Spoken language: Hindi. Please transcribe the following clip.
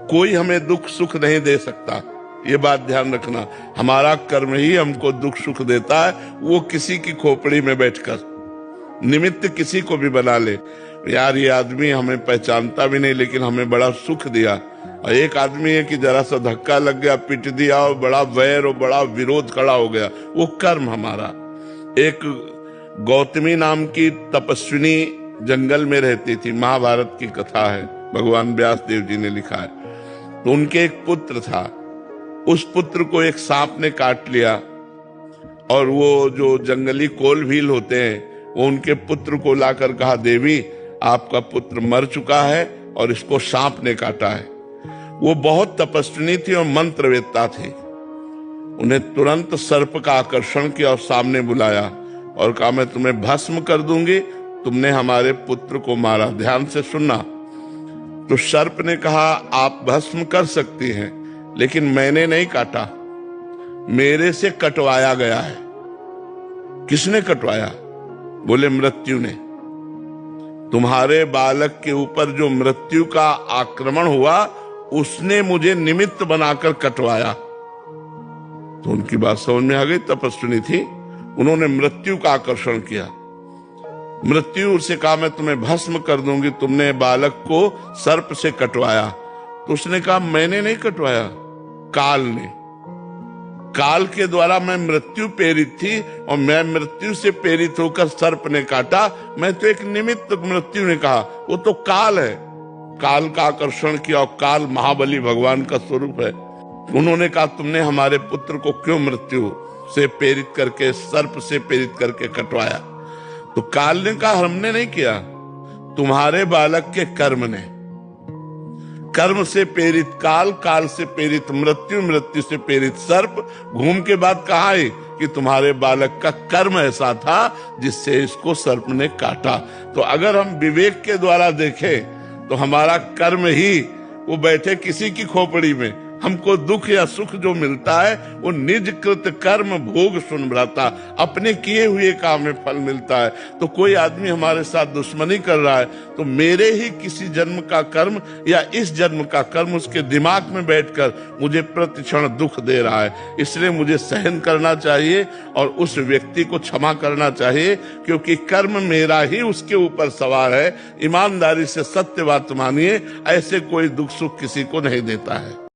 कोई हमें दुख सुख नहीं दे सकता, ये बात ध्यान रखना। हमारा कर्म ही हमको दुख सुख देता है, वो किसी की खोपड़ी में बैठकर, निमित्त किसी को भी बना ले। यार ये आदमी हमें पहचानता भी नहीं लेकिन हमें बड़ा सुख दिया, और एक आदमी है कि जरा सा धक्का लग गया, पिट दिया और बड़ा वैर और बड़ा विरोध खड़ा हो गया, वो कर्म हमारा। एक गौतमी नाम की तपस्विनी जंगल में रहती थी, महाभारत की कथा है, भगवान व्यास देव जी ने लिखा है। तो उनके एक पुत्र था, उस पुत्र को एक सांप ने काट लिया, और वो जो जंगली कोल भील होते हैं वो उनके पुत्र को लाकर कहा, देवी आपका पुत्र मर चुका है और इसको सांप ने काटा है। वो बहुत तपस्विनी थी और मंत्रवेत्ता थी। उन्हें तुरंत सर्प का आकर्षण किया और सामने बुलाया और कहा, मैं तुम्हें भस्म कर दूंगी, तुमने हमारे पुत्र को मारा, ध्यान से सुनना। तो सर्प ने कहा, आप भस्म कर सकती हैं लेकिन मैंने नहीं काटा, मेरे से कटवाया गया है। किसने कटवाया? बोले मृत्यु ने। तुम्हारे बालक के ऊपर जो मृत्यु का आक्रमण हुआ उसने मुझे निमित्त बनाकर कटवाया। तो उनकी बात समझ में आ गई, तपस्विनी थी, उन्होंने मृत्यु का आकर्षण किया। मृत्यु से कहा, मैं तुम्हें भस्म कर दूंगी, तुमने बालक को सर्प से कटवाया। तो उसने कहा, मैंने नहीं कटवाया, काल ने। काल के द्वारा मैं मृत्यु प्रेरित थी और मैं मृत्यु से प्रेरित होकर सर्प ने काटा, मैं तो एक निमित्त। मृत्यु ने कहा, वो तो काल है, काल का आकर्षण किया, और काल महाबली भगवान का स्वरूप है। उन्होंने कहा, तुमने हमारे पुत्र को क्यों मृत्यु से प्रेरित करके, सर्प से प्रेरित करके कटवाया? तो काल ने कहा, हमने नहीं किया, तुम्हारे बालक के कर्म ने। कर्म से प्रेरित काल, काल से प्रेरित मृत्यु, मृत्यु से प्रेरित सर्प। घूम के बाद कहा है कि तुम्हारे बालक का कर्म ऐसा था जिससे इसको सर्प ने काटा। तो अगर हम विवेक के द्वारा देखें तो हमारा कर्म ही, वो बैठे किसी की खोपड़ी में, हमको दुख या सुख जो मिलता है वो निज कृत कर्म भोग सुन भ्राता, अपने किए हुए काम में फल मिलता है। तो कोई आदमी हमारे साथ दुश्मनी कर रहा है तो मेरे ही किसी जन्म का कर्म या इस जन्म का कर्म उसके दिमाग में बैठकर मुझे प्रतिक्षण दुख दे रहा है, इसलिए मुझे सहन करना चाहिए और उस व्यक्ति को क्षमा करना चाहिए, क्योंकि कर्म मेरा ही उसके ऊपर सवार है। ईमानदारी से सत्य बात मानिए, ऐसे कोई दुख सुख किसी को नहीं देता है।